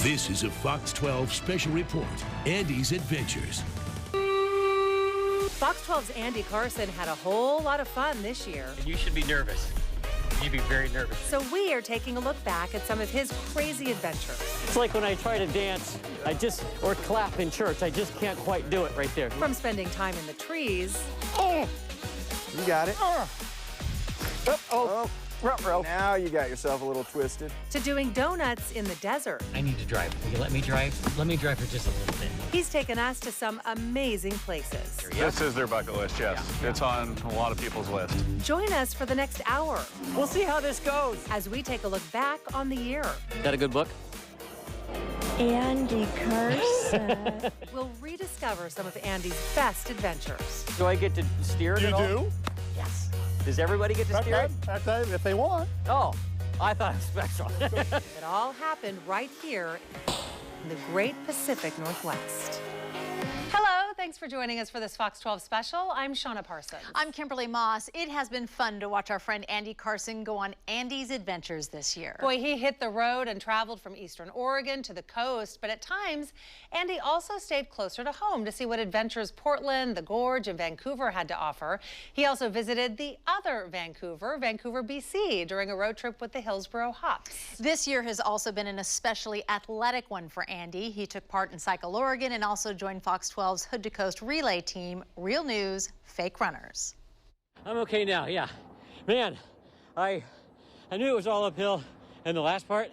This is a Fox 12 special report, Andy's Adventures. Fox 12's Andy Carson had a whole lot of fun this year. And you should be nervous. You'd be very nervous. So we are taking a look back at some of his crazy adventures. It's like when I try to dance, or clap in church, I just can't quite do it right there. From spending time in the trees. You got it. Now you got yourself a little twisted. To doing donuts in the desert. I need to drive. Will you let me drive? Let me drive for just a little bit. He's taken us to some amazing places. This is their bucket list, yes. Yeah. It's on a lot of people's list. Join us for the next hour. We'll see how this goes. As we take a look back on the year. Is that a good book? Andy Carson. We'll rediscover some of Andy's best adventures. Do I get to steer it at all? You do? Yes. Does everybody get to steer it? If they want. Oh, I thought it was special. It all happened right here in the great Pacific Northwest. Hello, thanks for joining us for this Fox 12 special. I'm Shauna Parsons. I'm Kimberly Moss. It has been fun to watch our friend Andy Carson go on Andy's Adventures this year. Boy, he hit the road and traveled from Eastern Oregon to the coast, but at times, Andy also stayed closer to home to see what adventures Portland, the Gorge, and Vancouver had to offer. He also visited the other Vancouver, BC, during a road trip with the Hillsborough Hops. This year has also been an especially athletic one for Andy. He took part in Cycle Oregon and also joined Fox 12's Hood to Coast relay team, Real News Fake Runners. I'm okay now, yeah. Man, I knew it was all uphill in the last part,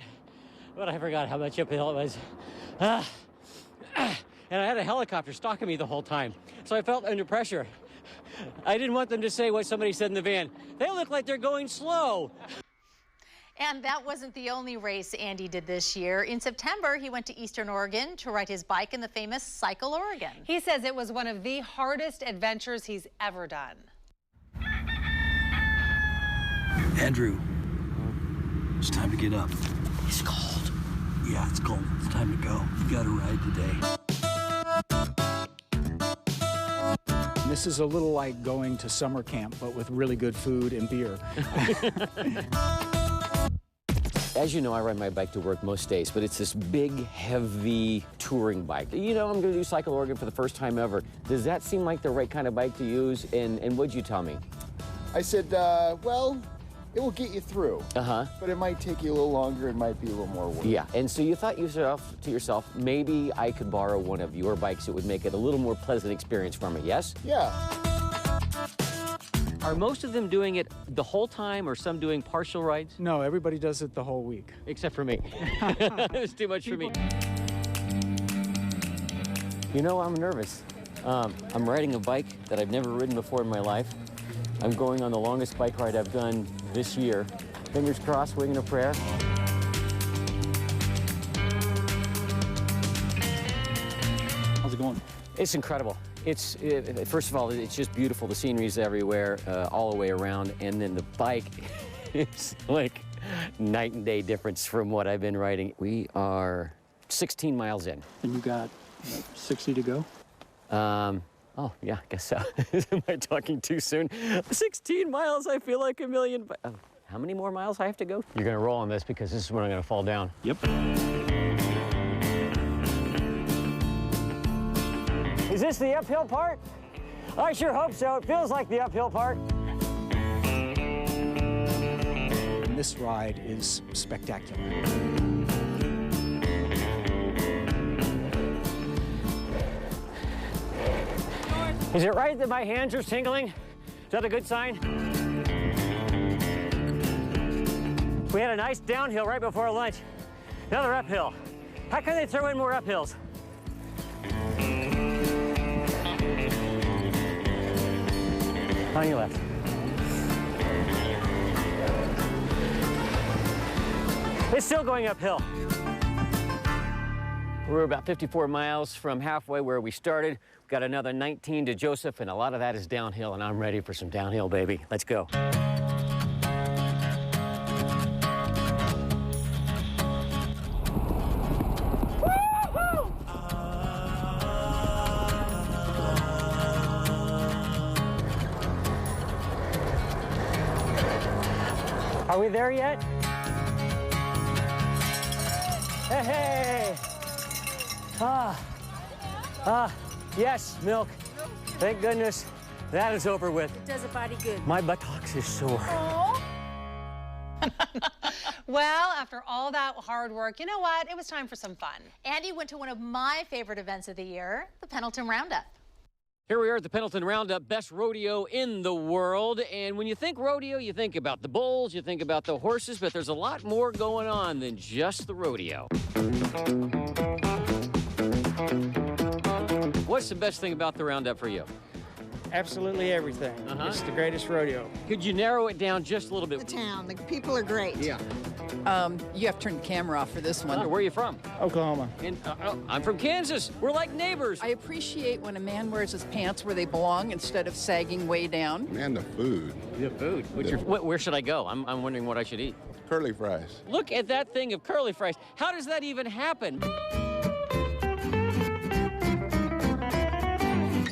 but I forgot how much uphill it was. And I had a helicopter stalking me the whole time, so I felt under pressure. I didn't want them to say what somebody said in the van. They look like they're going slow. And that wasn't the only race Andy did this year. In September, he went to Eastern Oregon to ride his bike in the famous Cycle Oregon. He says it was one of the hardest adventures he's ever done. Andrew, it's time to get up. It's cold. Yeah, it's cold. It's time to go. You got to ride today. This is a little like going to summer camp, but with really good food and beer. As you know, I ride my bike to work most days, but it's this big, heavy touring bike. You know, I'm going to do Cycle Oregon for the first time ever. Does that seem like the right kind of bike to use? And what'd you tell me? I said, well, it will get you through. But it might take you a little longer. It might be a little more work. Yeah, and so you thought to yourself, maybe I could borrow one of your bikes. It would make it a little more pleasant experience for me, yes? Yeah. Are most of them doing it the whole time or some doing partial rides? No, everybody does it the whole week. Except for me. It was too much for me. You know, I'm nervous. I'm riding a bike that I've never ridden before in my life. I'm going on the longest bike ride I've done this year. Fingers crossed, winging a prayer. How's it going? It's incredible. First of all, it's just beautiful. The scenery's everywhere, all the way around. And then the bike is like night and day difference from what I've been riding. We are 16 miles in. And you got 60 to go? Oh, yeah, I guess so. Am I talking too soon? 16 miles, I feel like a million. But how many more miles I have to go? You're going to roll on this because this is when I'm going to fall down. Yep. Is this the uphill part? I sure hope so. It feels like the uphill part. And this ride is spectacular. Is it right that my hands are tingling? Is that a good sign? We had a nice downhill right before lunch. Another uphill. How can they throw in more uphills? On your left. It's still going uphill. We're about 54 miles from halfway where we started. We've got another 19 to Joseph, and a lot of that is downhill, and I'm ready for some downhill, baby. Let's go. Are we there yet? Hey! Yes, milk. Thank goodness that is over with. It does a body good. My buttocks is sore. Well, after all that hard work, you know what? It was time for some fun. Andy went to one of my favorite events of the year, the Pendleton Roundup. Here we are at the Pendleton Roundup, best rodeo in the world. And when you think rodeo, you think about the bulls, you think about the horses, but there's a lot more going on than just the rodeo. What's the best thing about the Roundup for you? Absolutely everything. It's the greatest rodeo. Could you narrow it down just a little bit? The town, the people are great. Yeah. You have to turn the camera off for this one. Where are you from? Oklahoma. And, I'm from Kansas. We're like neighbors. I appreciate when a man wears his pants where they belong instead of sagging way down. And the food. The food. Where should I go? I'm wondering what I should eat. Curly fries. Look at that thing of curly fries. How does that even happen?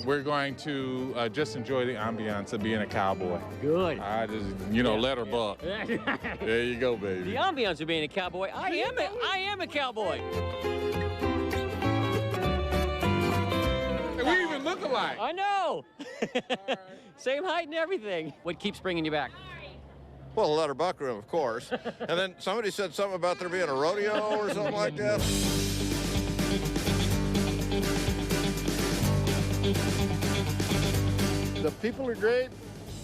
We're going to just enjoy the ambiance of being a cowboy. Good. I just, let her buck. There you go, baby. The ambiance of being a cowboy. I am a cowboy. We even look alike. I know. Right. Same height and everything. What keeps bringing you back? Well, the letter buck room, of course. And then somebody said something about there being a rodeo or something like that. The people are great,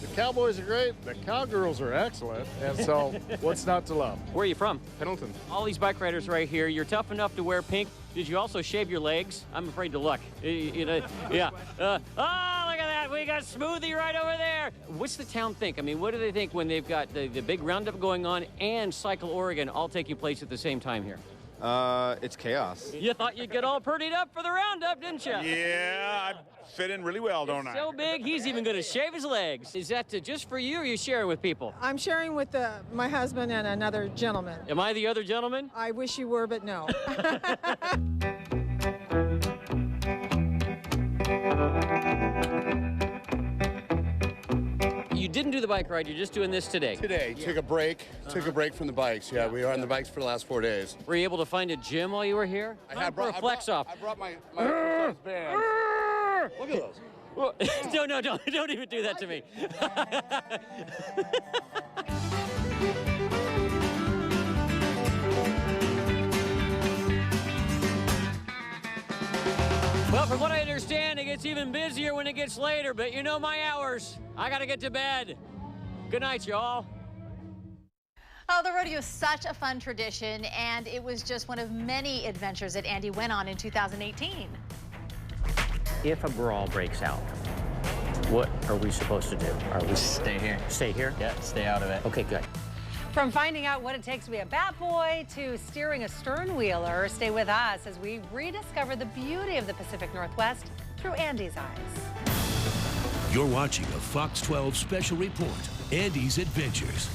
the cowboys are great, the cowgirls are excellent, and so what's not to love? Where are you from? Pendleton. All these bike riders right here, you're tough enough to wear pink. Did you also shave your legs? I'm afraid to look. Yeah. Look at that. We got Smoothie right over there. What's the town think? I mean, what do they think when they've got the big roundup going on and Cycle Oregon all taking place at the same time here? It's chaos. You thought you'd get all purdied up for the roundup, didn't you? Yeah, I fit in really well, don't I? So big, he's even going to shave his legs. Is that just for you, or are you sharing with people? I'm sharing with my husband and another gentleman. Am I the other gentleman? I wish you were, but no. You didn't do the bike ride, you're just doing this today. Today, took a break from the bikes. Yeah, we were on the bikes for the last 4 days. Were you able to find a gym while you were here? I brought my band. Look at those. Well, no, don't even do that to me. Well, from what I understand, it gets even busier when it gets later, but you know my hours. I gotta get to bed. Good night, y'all. Oh, the rodeo is such a fun tradition, and it was just one of many adventures that Andy went on in 2018. If a brawl breaks out, what are we supposed to do? Are we stay here? Stay here? Yeah, stay out of it. Okay, good. From finding out what it takes to be a bat boy to steering a stern wheeler, stay with us as we rediscover the beauty of the Pacific Northwest through Andy's eyes. You're watching a Fox 12 special report, Andy's Adventures.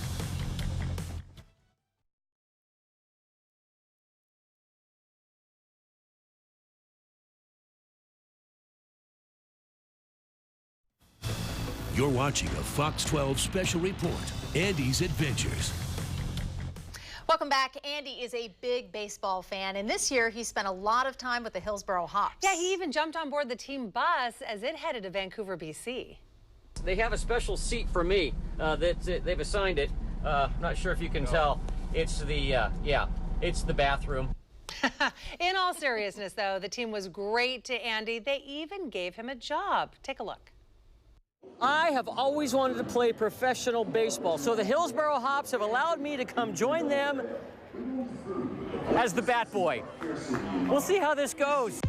You're watching a Fox 12 special report, Andy's Adventures. Welcome back. Andy is a big baseball fan, and this year he spent a lot of time with the Hillsboro Hops. Yeah, he even jumped on board the team bus as it headed to Vancouver, BC. They have a special seat for me they've assigned it. Not sure if you can tell. It's it's the bathroom. In all seriousness, though, the team was great to Andy. They even gave him a job. Take a look. I have always wanted to play professional baseball, so the Hillsboro Hops have allowed me to come join them as the bat boy. We'll see how this goes.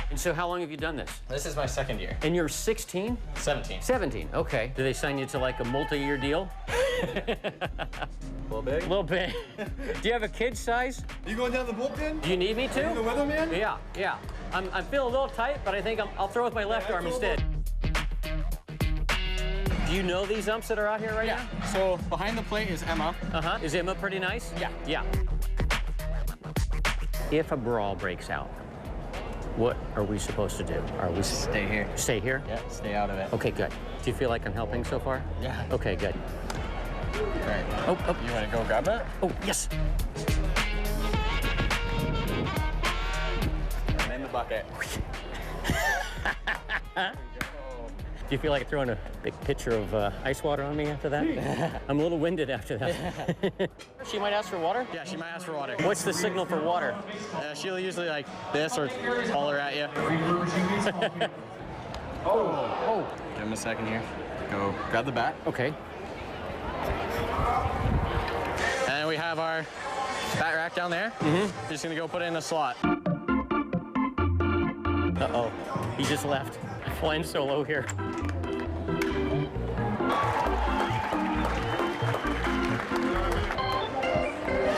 And so how long have you done this? This is my second year. And you're 16? 17. 17, okay. Do they sign you to like a multi-year deal? A little big? A little big. Do you have a kid size? You going down the bullpen? Do you need me to? Are you the weatherman? Yeah. I'm feeling a little tight, but I think I'll throw with my left arm instead. Do you know these umps that are out here right now? So behind the plate is Emma. Is Emma pretty nice? Yeah. If a brawl breaks out, what are we supposed to do? Are we stay here? Stay here? Yeah, stay out of it. Okay, good. Do you feel like I'm helping so far? Yeah. Okay, good. Right. Oh. You want to go grab that? Oh, yes. bucket. Do you feel like throwing a big pitcher of ice water on me after that? I'm a little winded after that. She might ask for water? Yeah, she might ask for water. What's the signal for water? She'll usually like this or holler at you. Oh. Give him a second here. Go grab the bat. Okay. And we have our bat rack down there. Just gonna go put it in the slot. Uh-oh. He just left. Flying solo here.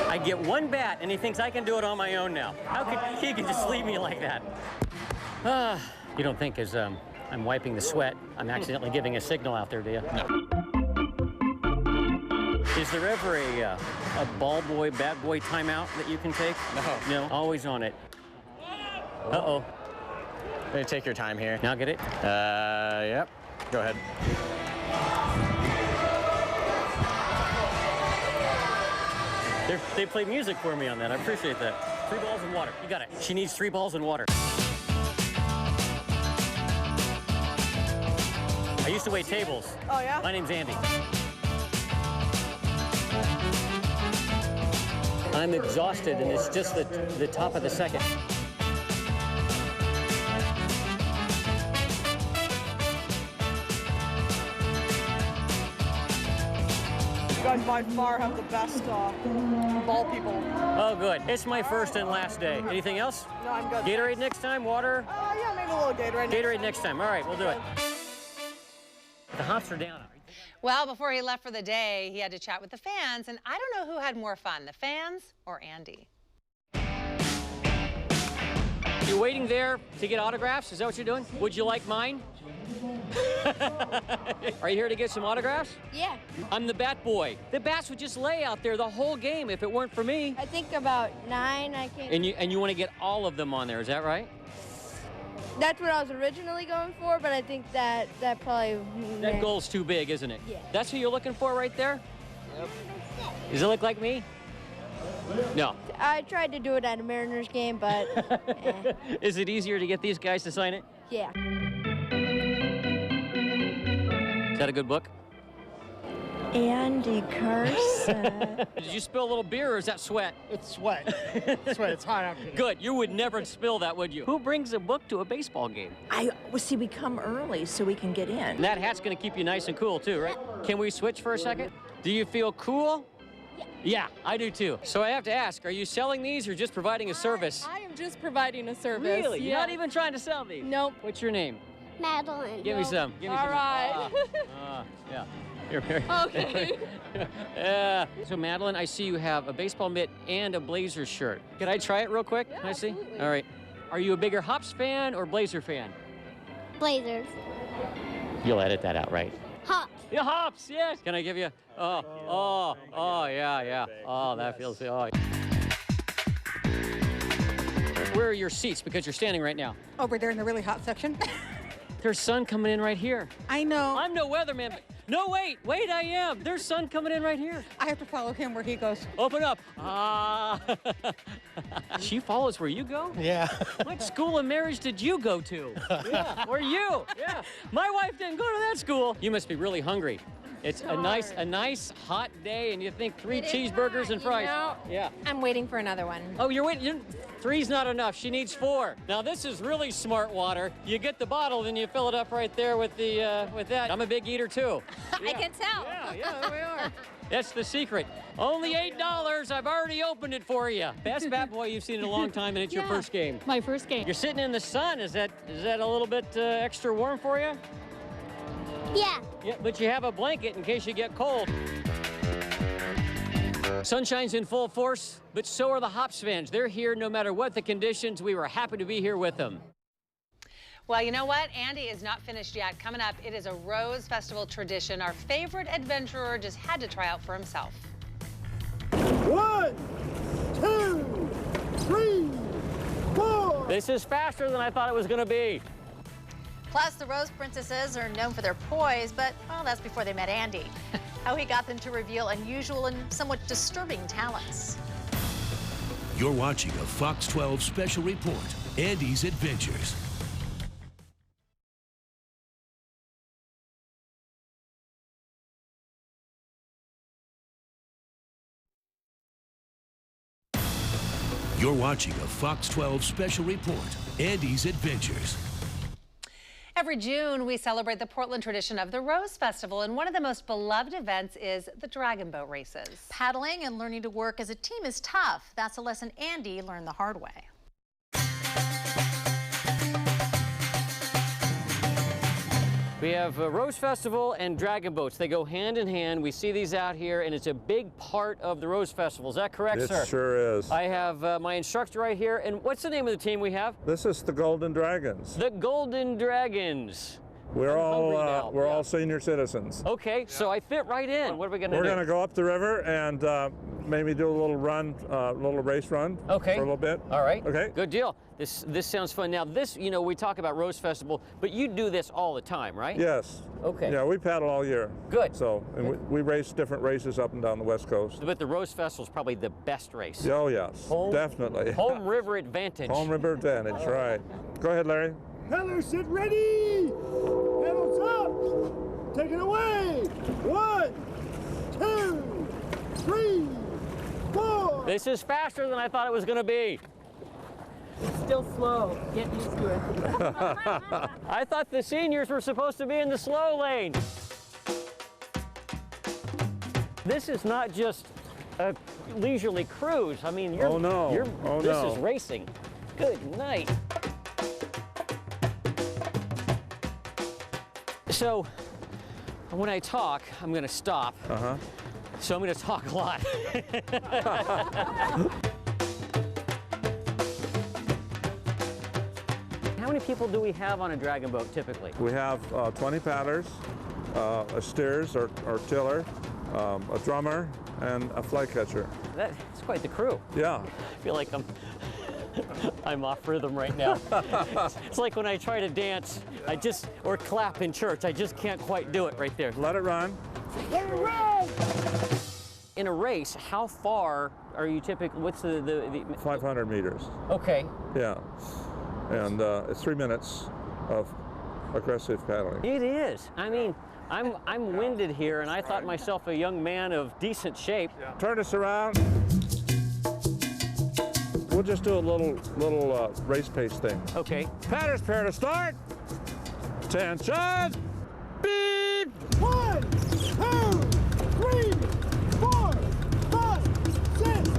I get one bat, and he thinks I can do it on my own now. How could he can just leave me like that? You don't think as I'm wiping the sweat, I'm accidentally giving a signal out there, do you? No. Is there ever a ball boy, bad boy timeout that you can take? No. No, always on it. Uh-oh. Maybe take your time here. Now get it? Yep. Go ahead. They play music for me on that. I appreciate that. 3 balls and water. You got it. She needs 3 balls and water. I used to wait tables. Oh, yeah? My name's Andy. I'm exhausted, and it's just the top of the second. You guys by far have the best ball people. Oh, good. It's my first and last day. Anything else? No, I'm good. Gatorade next time? Water? Yeah, maybe a little Gatorade. Gatorade next time. All right, we'll do it. The hops are down. Well, before he left for the day, he had to chat with the fans, and I don't know who had more fun, the fans or Andy. You're waiting there to get autographs? Is that what you're doing? Would you like mine? Are you here to get some autographs? Yeah. I'm the bat boy. The bats would just lay out there the whole game if it weren't for me. I think about 9. I can't. And you want to get all of them on there, is that right? That's what I was originally going for, but I think that probably. That goal's too big, isn't it? Yeah. That's who you're looking for right there? Yep. Does it look like me? No. I tried to do it at a Mariners game, but. Is it easier to get these guys to sign it? Yeah. Is that a good book? Andy Carson. Did you spill a little beer, or is that sweat? It's sweat. Sweat. It's hot out here. Good. You would never spill that, would you? Who brings a book to a baseball game? See, we come early so we can get in. And that hat's going to keep you nice and cool, too, right? Can we switch for a second? Do you feel cool? Yeah, I do, too. So I have to ask, are you selling these or just providing a service? I am just providing a service. Really? Yeah. You're not even trying to sell these? Nope. What's your name? Madeline. Give me some. Give me All some. right. Yeah. You're very. Okay. Yeah. So Madeline, I see you have a baseball mitt and a Blazers shirt. Can I try it real quick? Yeah, Can I see? absolutely. All right. Are you a bigger Hops fan or Blazer fan? Blazers. You'll edit that out, right? Hops. Yeah, Hops. Yes. Can I give you? Oh, yeah. Oh, that feels. Oh. Where are your seats? Because you're standing right now. Over there in the really hot section. There's sun coming in right here. I know. I'm no weatherman. But no, wait, I am. There's sun coming in right here. I have to follow him where he goes. Open up. She follows where you go? Yeah. What school of marriage did you go to? Yeah. Or you? Yeah. My wife didn't go to that school. You must be really hungry. It's a nice hot day, and you think 3 cheeseburgers and fries. Yeah. I'm waiting for another one. Oh, you're waiting. 3's not enough. She needs 4. Now this is really smart water. You get the bottle, then you fill it up right there with the with that. I'm a big eater too. I can tell. Yeah, there we are. That's the secret. Only $8. I've already opened it for you. Best bat boy you've seen in a long time, and it's your first game. My first game. You're sitting in the sun. Is that a little bit extra warm for you? Yeah. Yeah, but you have a blanket in case you get cold. Sunshine's in full force, but so are the Hops fans. They're here no matter what the conditions. We were happy to be here with them. Well, you know what? Andy is not finished yet. Coming up, it is a Rose Festival tradition. Our favorite adventurer just had to try out for himself. 1, 2, 3, 4. This is faster than I thought it was going to be. Plus, the Rose Princesses are known for their poise, but, well, that's before they met Andy. How he got them to reveal unusual and somewhat disturbing talents. You're watching a Fox 12 special report. Andy's Adventures. You're watching a Fox 12 special report, Andy's Adventures. Every June, we celebrate the Portland tradition of the Rose Festival, and one of the most beloved events is the Dragon Boat races. Paddling and learning to work as a team is tough. That's a lesson Andy learned the hard way. We have Rose Festival and dragon boats. They go hand in hand. We see these out here, and it's a big part of the Rose Festival. Is that correct, sir? It sure is. I have my instructor right here. And what's the name of the team we have? This is the Golden Dragons. The Golden Dragons. We're all senior citizens. Okay, so I fit right in. What are we going to do? We're going to go up the river and maybe do a little run, little race run. Okay. For a little bit. All right. Okay. Good deal. This sounds fun. Now this, you know, we talk about Rose Festival, but you do this all the time, right? Yes. Okay. Yeah, we paddle all year. Good. So, and we race different races up and down the West Coast. But the Rose Festival is probably the best race. Oh yes, definitely. Home river advantage. Home river advantage, right. Go ahead, Larry. Paddlers, sit ready! Paddles up! Take it away! 1, 2, 3, 4! This is faster than I thought it was going to be. Still slow. Get used to it. I thought the seniors were supposed to be in the slow lane. This is not just a leisurely cruise. I mean, this is racing. Good night. So, when I talk, I'm going to stop. So I'm going to talk a lot. How many people do we have on a dragon boat typically? We have 20 paddlers, a steers or tiller, a drummer, and a fly catcher. That's quite the crew. Yeah. I feel like I'm off rhythm right now. It's like when I try to dance, or clap in church, I just can't quite do it right there. Let it run. Let it run! In a race, how far are you typically, what's the 500 meters. Okay. Yeah. And it's 3 minutes of aggressive paddling. It is. I mean, I'm winded here, and I thought myself a young man of decent shape. Yeah. Turn us around. We'll just do a little race pace thing. Okay. Paddlers pair to start. Attention. Beep. 1, 2, 3, 4, 5, 6,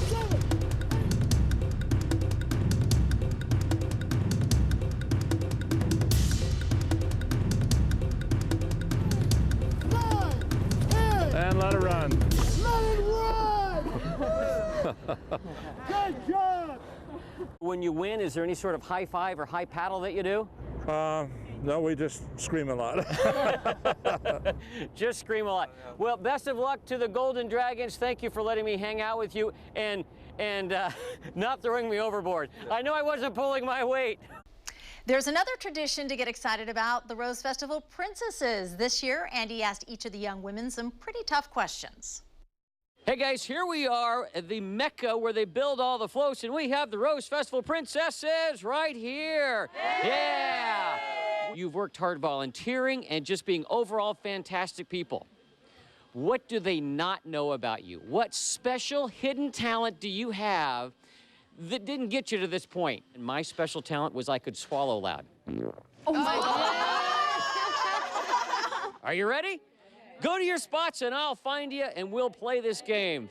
7. And let it run. Let it run! Good job! When you win, is there any sort of high five or high paddle that you do? No, we just scream a lot. Just scream a lot. Well, best of luck to the Golden Dragons. Thank you for letting me hang out with you and not throwing me overboard. I know I wasn't pulling my weight. There's another tradition to get excited about, the Rose Festival Princesses. This year, Andy asked each of the young women some pretty tough questions. Hey guys, here we are at the Mecca where they build all the floats, and we have the Rose Festival Princesses right here. Yeah! You've worked hard volunteering and just being overall fantastic people. What do they not know about you? What special hidden talent do you have that didn't get you to this point? And my special talent was I could swallow loud. Oh my God. Are you ready? Go to your spots and I'll find you and we'll play this game.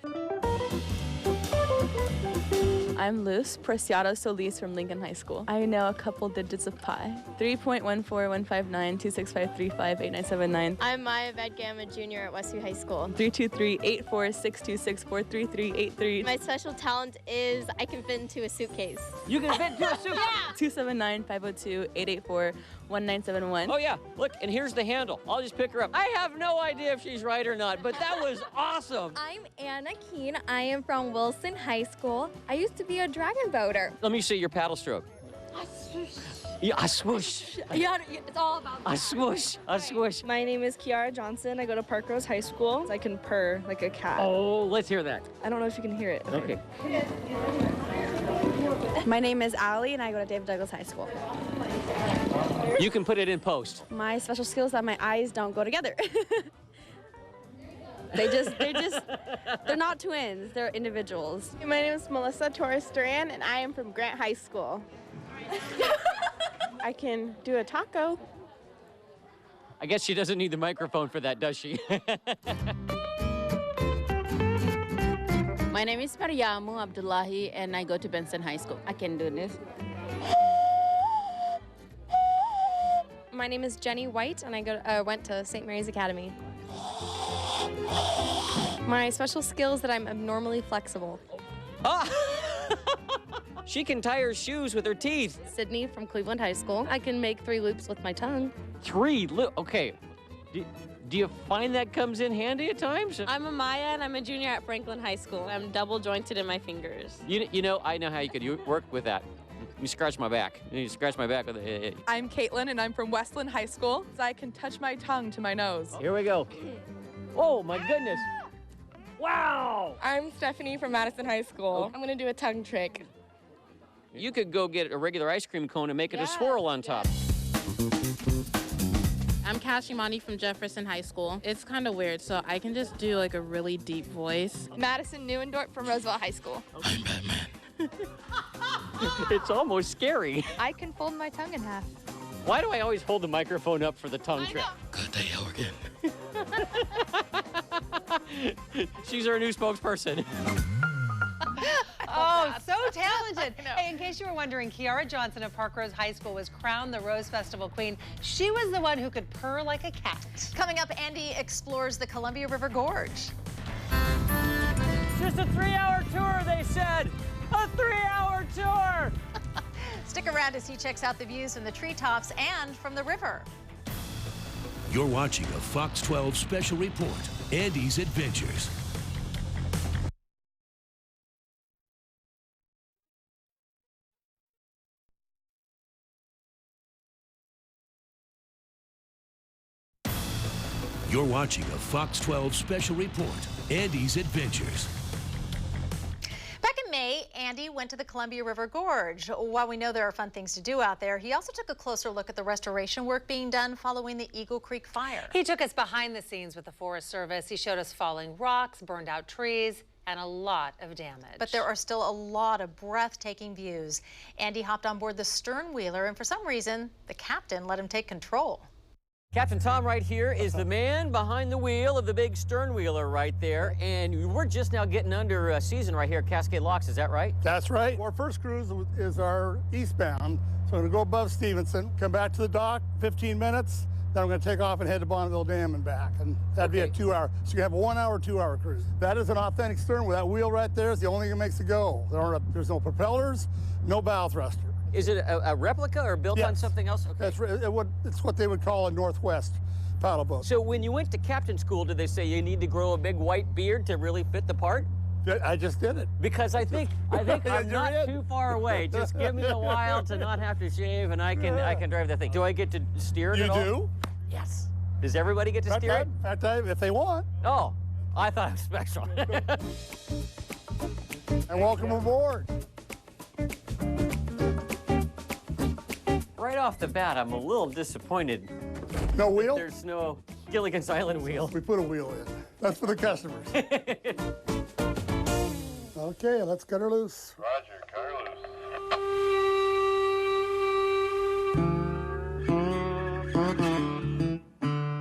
I'm Luz Preciado Solis from Lincoln High School. I know a couple digits of pi. 3.1415926535897. I'm Maya Vedgama Jr. at Westview High School. 323-84626433383. My special talent is I can fit into a suitcase. You can fit into a suitcase? Yeah! 279-502-884-1971. Oh yeah, look, and here's the handle. I'll just pick her up. I have no idea if she's right or not, but that was awesome. I'm Anna Keene. I am from Wilson High School. I used to be a dragon boater. Let me see your paddle stroke. Yeah, I swoosh. Yeah, it's all about I swoosh. I swoosh. My name is Kiara Johnson. I go to Parkrose High School. I can purr like a cat. Oh, let's hear that. I don't know if you can hear it. Okay. My name is Allie, and I go to David Douglas High School. You can put it in post. My special skill is that my eyes don't go together. They're not twins. They're individuals. My name is Melissa Torres Duran, and I am from Grant High School. I can do a taco. I guess she doesn't need the microphone for that, does she? My name is Mariamu Abdullahi, and I go to Benson High School. I can do this. My name is Jenny White, and I went to St. Mary's Academy. My special skill is that I'm abnormally flexible. Ah! She can tie her shoes with her teeth. Sydney from Cleveland High School. I can make 3 loops with my tongue. 3 loops? Okay. Do you find that comes in handy at times? I'm Amaya, and I'm a junior at Franklin High School. I'm double jointed in my fingers. You know, I know how you could work with that. You scratch my back. You scratch my back with it. I'm Caitlin, and I'm from Westland High School. So I can touch my tongue to my nose. Here we go. Oh, my goodness. Wow! I'm Stephanie from Madison High School. I'm gonna do a tongue trick. You could go get a regular ice cream cone and make it a swirl on top. I'm Kashimani from Jefferson High School. It's kind of weird, so I can just do like a really deep voice. Madison Neuendorf from Roosevelt High School. I'm Batman. It's almost scary. I can fold my tongue in half. Why do I always hold the microphone up for the tongue trick? Good day, Oregon. She's our new spokesperson. Oh, so talented. Hey, in case you were wondering, Kiara Johnson of Parkrose High School was crowned the Rose Festival Queen. She was the one who could purr like a cat. Coming up, Andy explores the Columbia River Gorge. Just a 3-hour tour, they said. A 3-hour tour. Stick around as he checks out the views from the treetops and from the river. You're watching a Fox 12 special report, Andy's Adventures. You're watching a Fox 12 special report, Andy's Adventures. Back in May, Andy went to the Columbia River Gorge. While we know there are fun things to do out there, he also took a closer look at the restoration work being done following the Eagle Creek fire. He took us behind the scenes with the Forest Service. He showed us falling rocks, burned out trees, and a lot of damage. But there are still a lot of breathtaking views. Andy hopped on board the stern wheeler, and for some reason, the captain let him take control. Captain Tom right here is the man behind the wheel of the big stern wheeler right there, and we're just now getting under season right here at Cascade Locks, is that right? That's right. Our first cruise is our eastbound, so I'm going to go above Stevenson, come back to the dock, 15 minutes, then I'm going to take off and head to Bonneville Dam and back, and that'd be a 2-hour. So you have a 1-hour, 2-hour cruise. That is an authentic stern wheel. That wheel right there is the only thing that makes it go. There's no propellers, no bow thruster. Is it a replica or built on something else? Okay. It's what they would call a Northwest paddle boat. So when you went to captain school, did they say you need to grow a big white beard to really fit the part? I just did it. Because I think I'm not too far away. Just give me a while to not have to shave, and I can drive that thing. Do I get to steer it at all? You do? Yes. Does everybody get to steer it? If they want. Oh, I thought it was special. And welcome aboard. Right off the bat, I'm a little disappointed. No wheel? There's no Gilligan's Island wheel. We put a wheel in. That's for the customers. Okay, let's cut her loose. Roger, cut her loose.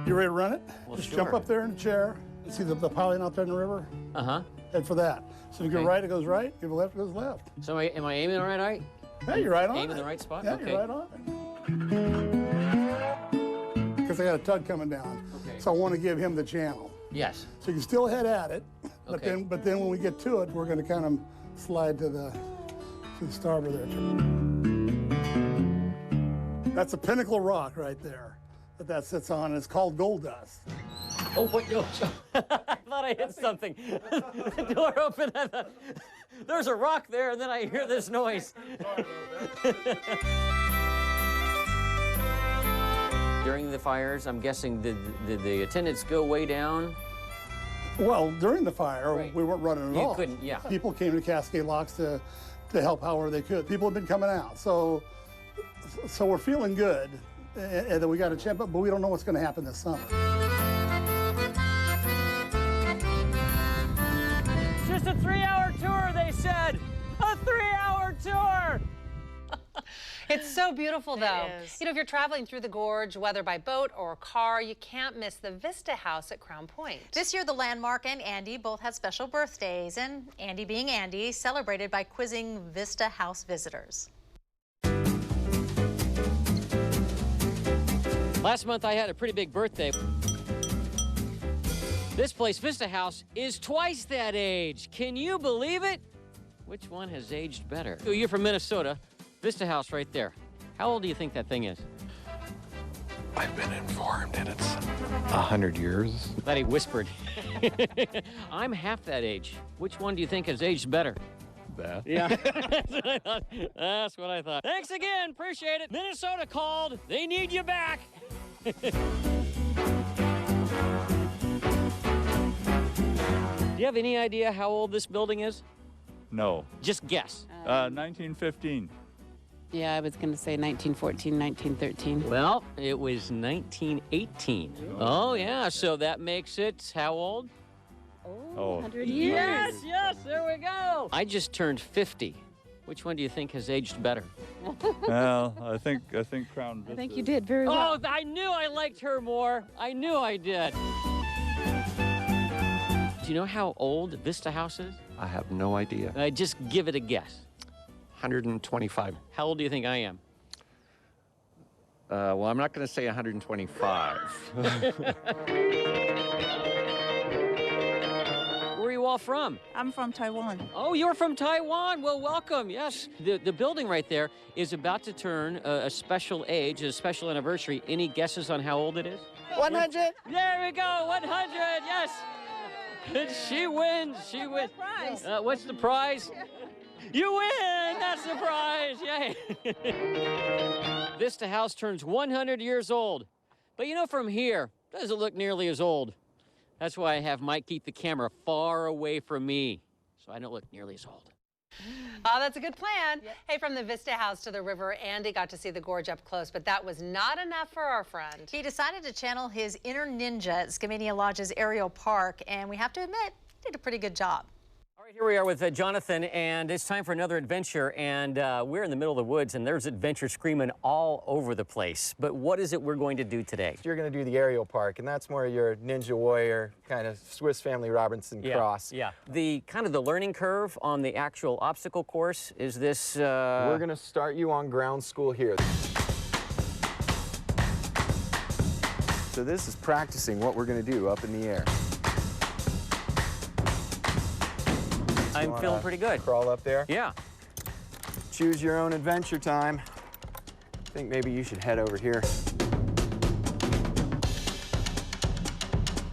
You ready to run it? Well, Just sure. jump up there in the chair. You see the piling out there in the river? Uh-huh. Head for that. So if you go right, it goes right. Give a left, it goes left. So am I aiming the right? Yeah, you're right on Aim it. in the right spot? Yeah, Okay. you're right on it. Because I got a tug coming down. Okay. So I want to give him the channel. Yes. So you can still head at it, but Okay. then when we get to it, we're going to kind of slide to the starboard there. That's a pinnacle rock right there that sits on. It's called gold dust. Oh, what? No. I thought thought I hit something. The door opened. I thought, there's a rock there, and then I hear this noise. During the fires, I'm guessing, did the attendants go way down? Well, during the fire, we weren't running at all. You couldn't, yeah. People came to Cascade Locks to help however they could. People have been coming out, so we're feeling good, and then we got a chip, but we don't know what's going to happen this summer. Just a 3-hour tour, they said. A 3-hour tour. It's so beautiful, though. You know, if you're traveling through the gorge, whether by boat or car, you can't miss the Vista House at Crown Point. This year, the Landmark and Andy both had special birthdays, and Andy being Andy, celebrated by quizzing Vista House visitors. Last month, I had a pretty big birthday. This place, Vista House, is twice that age. Can you believe it? Which one has aged better? Oh, you're from Minnesota. Vista House right there. How old do you think that thing is? I've been informed, and it's 100 years. That he whispered. I'm half that age. Which one do you think has aged better? That. Yeah. That's what I thought. Thanks again. Appreciate it. Minnesota called. They need you back. Do you have any idea how old this building is? No. Just guess. 1915. Yeah, I was going to say 1914, 1913. Well, it was 1918. Oh, yeah. So that makes it how old? Oh, 100 years. Yes, yes, there we go. I just turned 50. Which one do you think has aged better? Well, I think Crown Vista. I think you did very well. Oh, I knew I liked her more. I knew I did. Do you know how old Vista House is? I have no idea. Just give it a guess. 125. How old do you think I am? Well, I'm not going to say 125. Where are you all from? I'm from Taiwan. Oh, you're from Taiwan. Well, welcome. Yes. The building right there is about to turn a special age, a special anniversary. Any guesses on how old it is? 100? There we go. 100. Yes. She wins. She wins. What's the prize? What's the prize? You win! That's the prize! Yay! Vista House turns 100 years old. But you know, from here, it doesn't look nearly as old. That's why I have Mike keep the camera far away from me, so I don't look nearly as old. Oh, that's a good plan. Yep. Hey, from the Vista House to the river, Andy got to see the gorge up close, but that was not enough for our friend. He decided to channel his inner ninja at Skamania Lodge's aerial park, and we have to admit, he did a pretty good job. All right, here we are with Jonathan, and it's time for another adventure, and we're in the middle of the woods, and there's adventure screaming all over the place. But what is it we're going to do today? You're going to do the aerial park, and that's more your Ninja Warrior, kind of Swiss Family Robinson cross. Yeah, the kind of the learning curve on the actual obstacle course, is this... We're going to start you on ground school here. So this is practicing what we're going to do up in the air. I'm feeling pretty good. Crawl up there? Yeah. Choose your own adventure time. I think maybe you should head over here.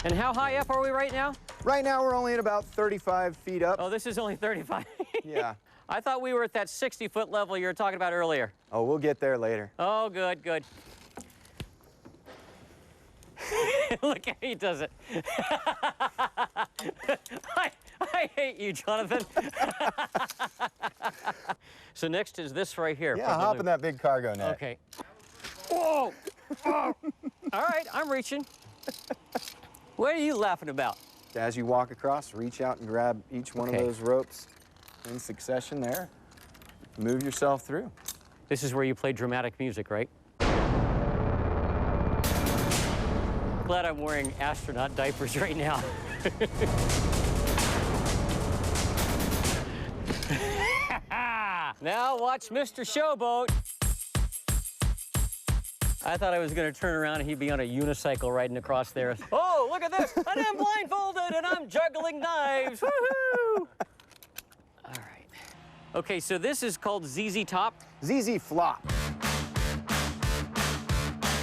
And how high up are we right now? Right now, we're only at about 35 feet up. Oh, this is only 35. Yeah. I thought we were at that 60-foot level you were talking about earlier. Oh, we'll get there later. Oh, good, good. Look how he does it. I hate you, Jonathan. So next is this right here. Yeah, hop in that big cargo net. Okay. Whoa! Oh. All right, I'm reaching. What are you laughing about? As you walk across, reach out and grab each one of those ropes in succession there. Move yourself through. This is where you play dramatic music, right? Glad I'm wearing astronaut diapers right now. Now watch Mr. Showboat. I thought I was going to turn around and he'd be on a unicycle riding across there. Oh, look at this! And I'm blindfolded and I'm juggling knives. Woohoo! All right. Okay, so this is called ZZ Top. ZZ Flop.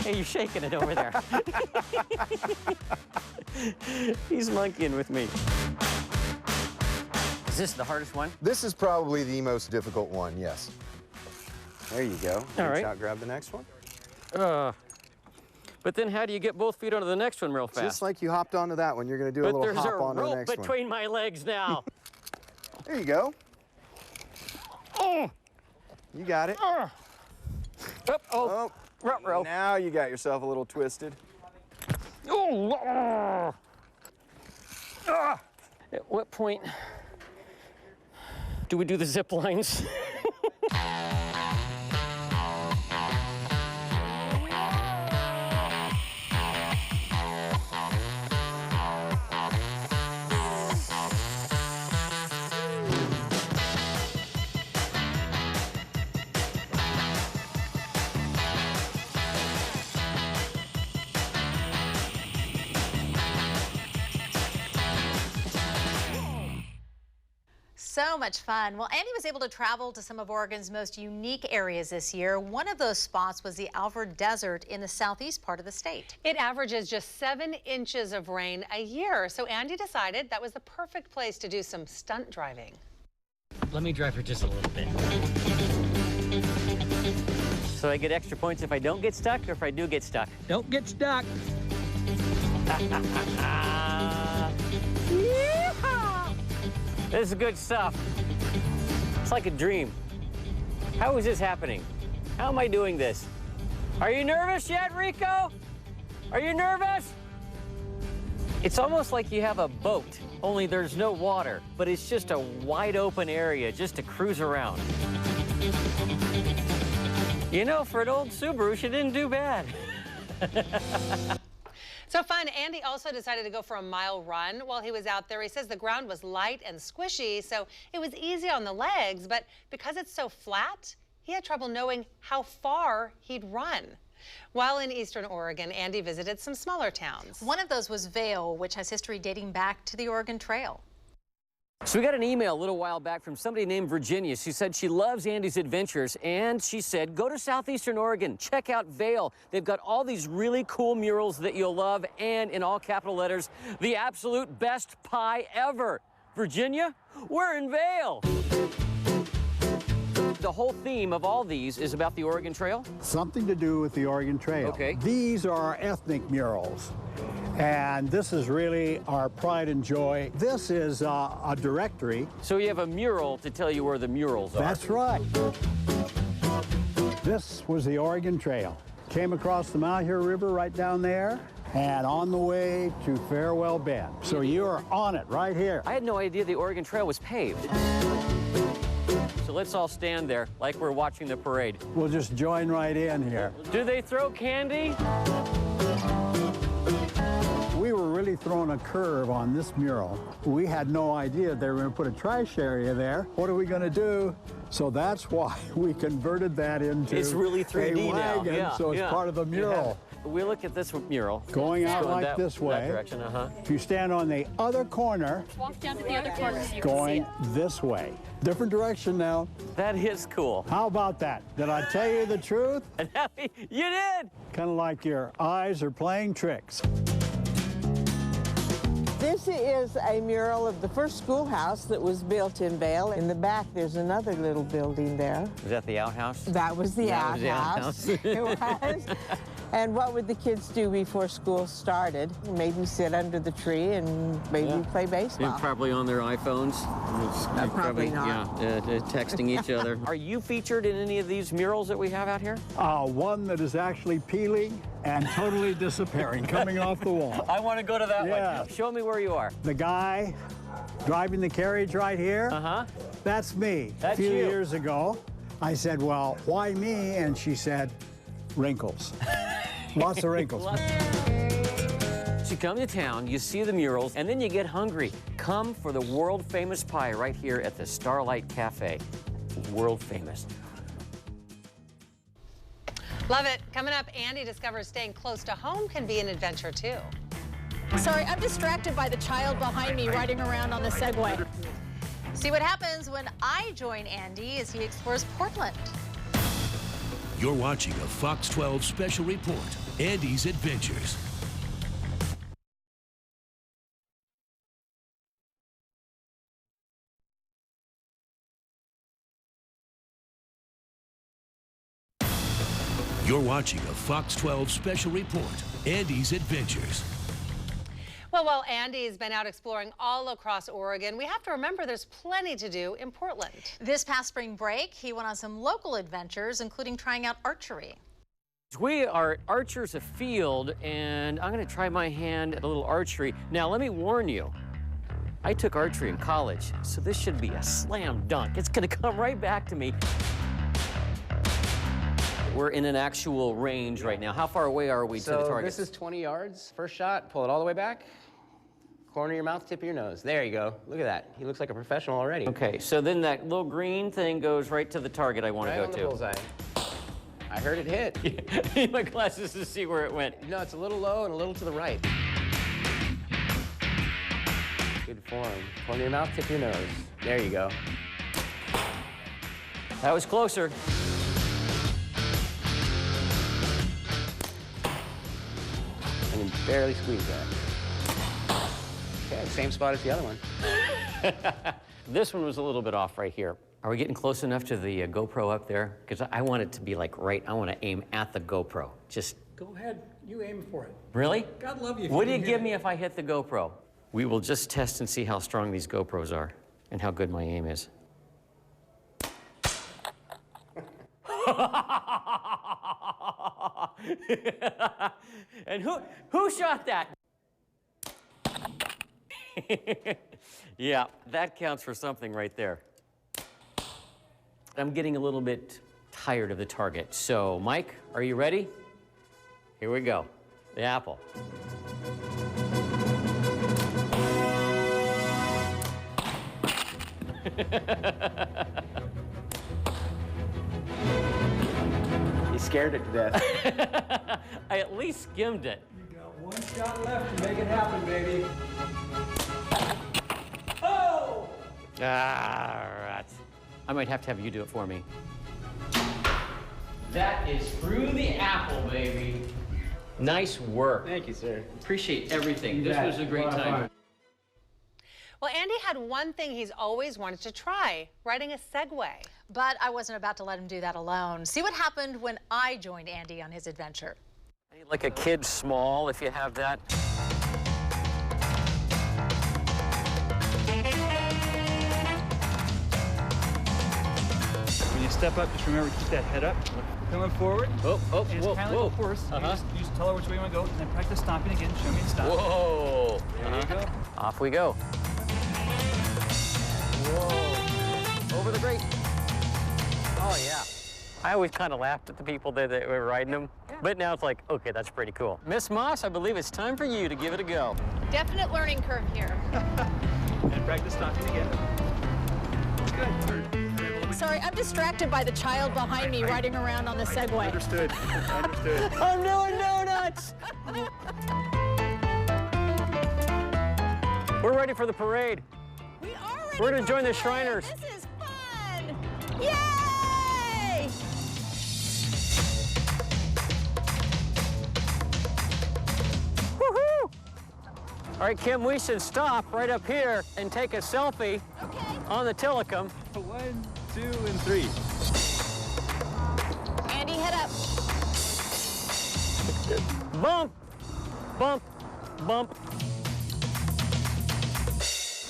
Hey, you're shaking it over there. He's monkeying with me. Is this the hardest one? This is probably the most difficult one, yes. There you go. All right. Reach out, grab the next one. But then how do you get both feet onto the next one real fast? Just like you hopped onto that one, you're going to do a little hop onto the next one. But there's a rope between my legs now. There you go. You got it. Now you got yourself a little twisted. At what point do we do the zip lines? So much fun. Well, Andy was able to travel to some of Oregon's most unique areas this year. One of those spots was the Alvord Desert in the southeast part of the state. It averages just 7 inches of rain a year, so Andy decided that was the perfect place to do some stunt driving. Let me drive for just a little bit. So I get extra points if I don't get stuck or if I do get stuck? Don't get stuck. This is good stuff. It's like a dream. How is this happening? How am I doing this? Are you nervous yet, Rico? Are you nervous? It's almost like you have a boat, only there's no water, but it's just a wide open area just to cruise around. You know, for an old Subaru, she didn't do bad. So fun. Andy also decided to go for a mile run while he was out there. He says the ground was light and squishy, so it was easy on the legs, but because it's so flat, he had trouble knowing how far he'd run. While in eastern Oregon, Andy visited some smaller towns. One of those was Vail, which has history dating back to the Oregon Trail. So we got an email a little while back from somebody named Virginia. She said she loves Andy's adventures, and she said, go to southeastern Oregon, check out Vail. They've got all these really cool murals that you'll love, and in all capital letters, the absolute best pie ever. Virginia, we're in Vail. The whole theme of all these is about the Oregon Trail? Something to do with the Oregon Trail. Okay. These are ethnic murals. And this is really our pride and joy. This is a directory. So you have a mural to tell you where the murals are. That's right. This was the Oregon Trail. Came across the Malheur River right down there and on the way to Farewell Bend. So you are on it right here. I had no idea the Oregon Trail was paved. So let's all stand there like we're watching the parade. We'll just join right in here. Do they throw candy? We were really throwing a curve on this mural. We had no idea they were going to put a trash area there. What are we going to do? So that's why we converted that into it's really 3D a wagon, now. Yeah, so it's part of the mural. We look at this mural. Going out like this way. That direction, If you stand on the other corner, walk down to the other corner so you going can see it. this way. Different direction now. That is cool. How about that? Did I tell you the truth? You did. Kind of like your eyes are playing tricks. This is a mural of the first schoolhouse that was built in Vail. In the back, there's another little building there. Was that the outhouse? That was the outhouse. It was. And what would the kids do before school started? Maybe sit under the tree and maybe play baseball. They're probably on their iPhones. Probably not. Yeah, texting each other. Are you featured in any of these murals that we have out here? One that is actually peeling and totally disappearing, coming off the wall. I want to go to that one. Show me where you are. The guy driving the carriage right here, that's me. That's a few you. years ago. I said, well, why me? And she said, wrinkles. Lots of wrinkles. So you come to town, you see the murals, and then you get hungry. Come for the world-famous pie right here at the Starlight Cafe. World famous. Love it. Coming up, Andy discovers staying close to home can be an adventure, too. Sorry, I'm distracted by the child behind me riding around on the Segway. See what happens when I join Andy as he explores Portland. You're watching a Fox 12 special report, Andy's Adventures. You're watching a Fox 12 special report, Andy's Adventures. Well, while Andy's been out exploring all across Oregon, we have to remember there's plenty to do in Portland. This past spring break, he went on some local adventures, including trying out archery. We are archers afield, and I'm going to try my hand at a little archery. Now, let me warn you, I took archery in college, so this should be a slam dunk. It's going to come right back to me. We're in an actual range right now. How far away are we to the target? This is 20 yards. First shot, pull it all the way back. Corner of your mouth, tip of your nose. There you go. Look at that. He looks like a professional already. Okay, so then that little green thing goes right to the target I want to go to. Bullseye. I heard it hit. I need my glasses to see where it went. No, it's a little low and a little to the right. Good form. Corner of your mouth, tip of your nose. There you go. That was closer. And you barely squeeze that. Okay, same spot as the other one. This one was a little bit off right here. Are we getting close enough to the GoPro up there? Because I want it to be like right, I want to aim at the GoPro. Just. Go ahead, you aim for it. Really? God love you. What do you give me if I hit the GoPro? We will just test and see how strong these GoPros are and how good my aim is. And who shot that? Yeah, that counts for something right there. I'm getting a little bit tired of the target. So, Mike, are you ready? Here we go. The apple. You scared it to death. I at least skimmed it. You got one shot left to make it happen, baby. Oh! Ah, rats. I might have to have you do it for me. That is through the apple, baby. Nice work. Thank you, sir. Appreciate everything. This was a great time. Well, Andy had one thing he's always wanted to try, riding a Segway. But I wasn't about to let him do that alone. See what happened when I joined Andy on his adventure. Like a kid small, if you have that. When you step up, just remember to keep that head up. Coming forward. Oh, and it's kind of like a horse. You just tell her which way you want to go, and then practice stopping again. Show me the stop. Whoa! There you go. Off we go. Whoa! Over the grate. Oh yeah. I always kind of laughed at the people that were riding them, but now it's like, okay, that's pretty cool. Miss Moss, I believe it's time for you to give it a go. Definite learning curve here. And practice stopping again. Good. Sorry, I'm distracted by the child behind me riding around on the Segway. Understood. Understood. I'm doing donuts! We're ready for the parade. We are ready. We're going to join the Shriners. This is fun! Yay! Woohoo! All right, Kim, we should stop right up here and take a selfie on the Tillicum. 1, 2, and 3. Andy, head up. Bump, bump, bump.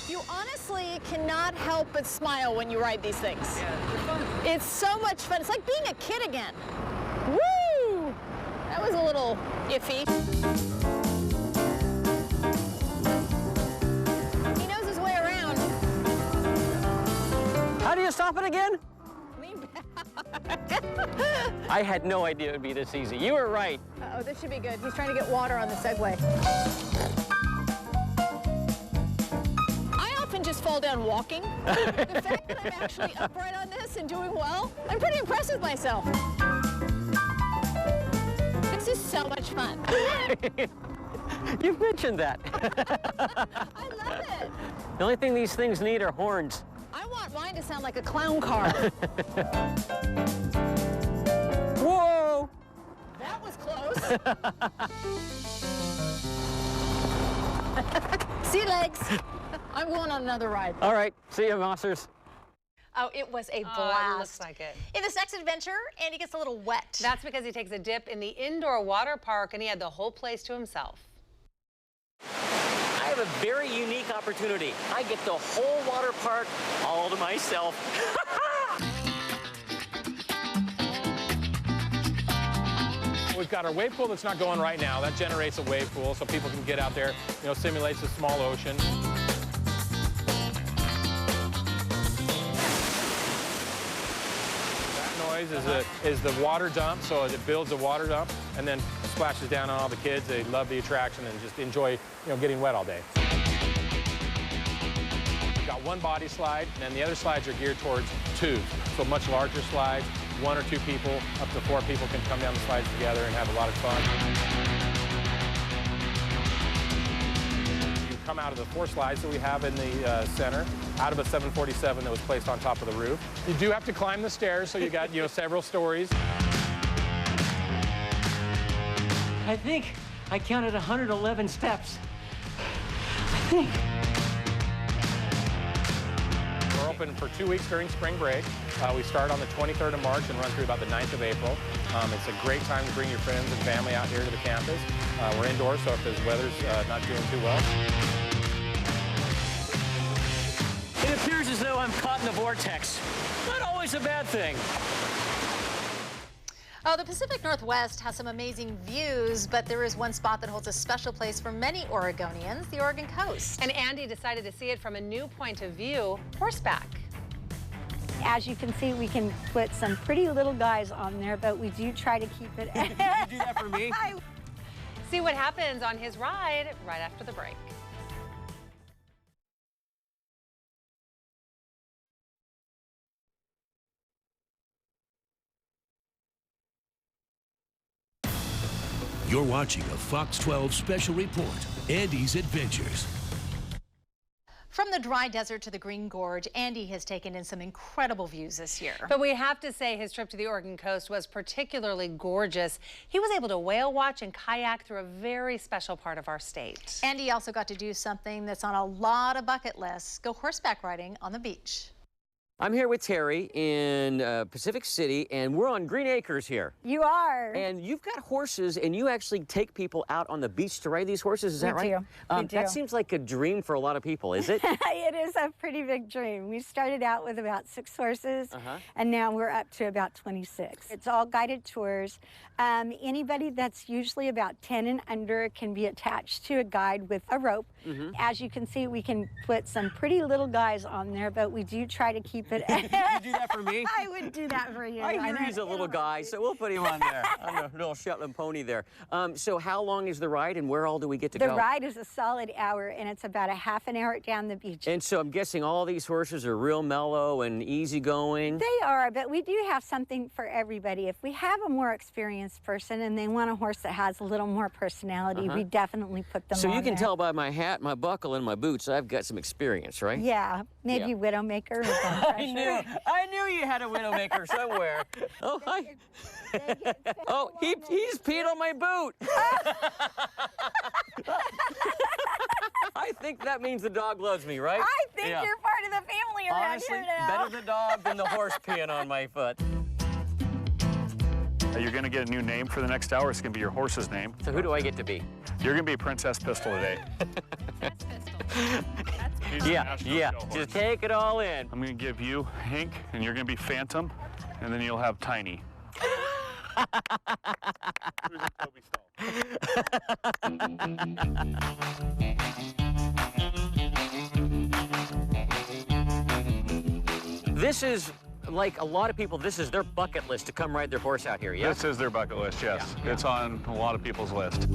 You honestly cannot help but smile when you ride these things. Yeah, they're fun. It's so much fun. It's like being a kid again. Woo! That was a little iffy. He knows his way around. How do you stop it again? Lean back. I had no idea it would be this easy. You were right. Uh-oh, this should be good. He's trying to get water on the Segway. I often just fall down walking. The fact that I'm actually upright on this and doing well, I'm pretty impressed with myself. This is so much fun. You've mentioned that. I love it. The only thing these things need are horns. I want mine to sound like a clown car. Whoa! That was close. Sea legs. I'm going on another ride. All right, see you, Mossers. Oh, it was a blast. Oh, it looks like it. In this next adventure, Andy gets a little wet. That's because he takes a dip in the indoor water park and he had the whole place to himself. I have a very unique opportunity. I get the whole water park all to myself. We've got our wave pool that's not going right now. That generates a wave pool so people can get out there, simulates a small ocean. Is the water dump, so it builds a water dump and then splashes down on all the kids. They love the attraction and just enjoy, getting wet all day. We've got one body slide, and then the other slides are geared towards tubes. So much larger slides, 1 or 2 people, up to 4 people can come down the slides together and have a lot of fun. You come out of the 4 slides that we have in the center, out of a 747 that was placed on top of the roof. You do have to climb the stairs, so you got, several stories. I think I counted 111 steps. I think. We're open for 2 weeks during spring break. We start on the 23rd of March and run through about the 9th of April. It's a great time to bring your friends and family out here to the campus. We're indoors, so if the weather's not doing too well. It appears as though I'm caught in the vortex. Not always a bad thing. Oh, the Pacific Northwest has some amazing views, but there is one spot that holds a special place for many Oregonians, the Oregon coast. And Andy decided to see it from a new point of view, horseback. As you can see, we can put some pretty little guys on there, but we do try to keep it. Did you do that for me? See what happens on his ride right after the break. You're watching a Fox 12 special report, Andy's Adventures. From the dry desert to the Green Gorge, Andy has taken in some incredible views this year. But we have to say his trip to the Oregon coast was particularly gorgeous. He was able to whale watch and kayak through a very special part of our state. Andy also got to do something that's on a lot of bucket lists, go horseback riding on the beach. I'm here with Terry in Pacific City, and we're on Green Acres here. You are. And you've got horses, and you actually take people out on the beach to ride these horses, is that right? We do. That seems like a dream for a lot of people, is it? It is a pretty big dream. We started out with about 6 horses, and now we're up to about 26. It's all guided tours. Anybody that's usually about 10 and under can be attached to a guide with a rope. As you can see, we can put some pretty little guys on there, but we do try to keep it. Did you do that for me? I would do that for you. I hear he's a little guy, so we'll put him on there, on the little Shetland pony there. So how long is the ride, and where all do we get to go? The ride is a solid hour, and it's about a half an hour down the beach. And so I'm guessing all these horses are real mellow and easygoing? They are, but we do have something for everybody. If we have a more experienced person and they want a horse that has a little more personality, we definitely put them on So you can there. tell by my hat, my buckle, and my boots, I've got some experience, right? Yeah, maybe Widowmaker. I knew you had a Widowmaker somewhere. Oh, hi. Oh, he just peed on my boot. I think that means the dog loves me, right? I think you're part of the family around Honestly, here now. better the dog than the horse peeing on my foot. You're going to get a new name for the next hour. It's going to be your horse's name. So who do I get to be? You're going to be Princess Pistol today. Yeah. Just take it all in. I'm going to give you Hank, and you're going to be Phantom, and then you'll have Tiny. This is, like a lot of people, this is their bucket list to come ride their horse out here, yes? This is their bucket list, yes. Yeah. It's on a lot of people's list.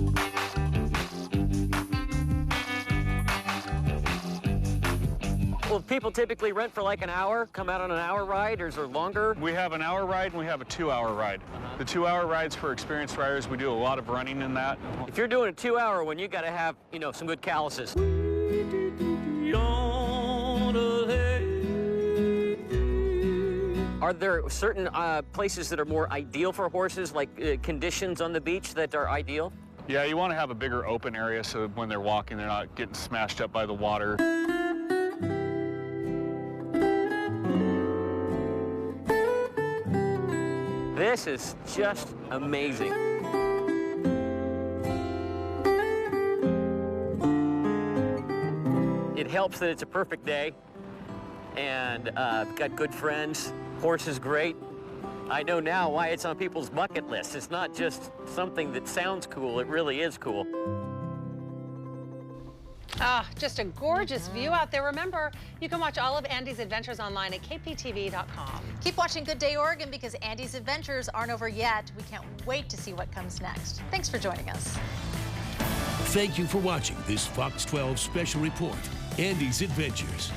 Well, people typically rent for like an hour, come out on an hour ride, or is there longer? We have an hour ride and we have a 2-hour ride. The 2-hour ride's for experienced riders. We do a lot of running in that. If you're doing a 2-hour one, you got to have, some good calluses. Are there certain places that are more ideal for horses, like conditions on the beach that are ideal? Yeah, you want to have a bigger open area so when they're walking, they're not getting smashed up by the water. This is just amazing. It helps that it's a perfect day, and I've got good friends. Horse is great. I know now why it's on people's bucket list. It's not just something that sounds cool, it really is cool. Just a gorgeous view out there. Remember, you can watch all of Andy's adventures online at kptv.com. Keep watching Good Day Oregon because Andy's adventures aren't over yet. We can't wait to see what comes next. Thanks for joining us. Thank you for watching this Fox 12 special report, Andy's Adventures.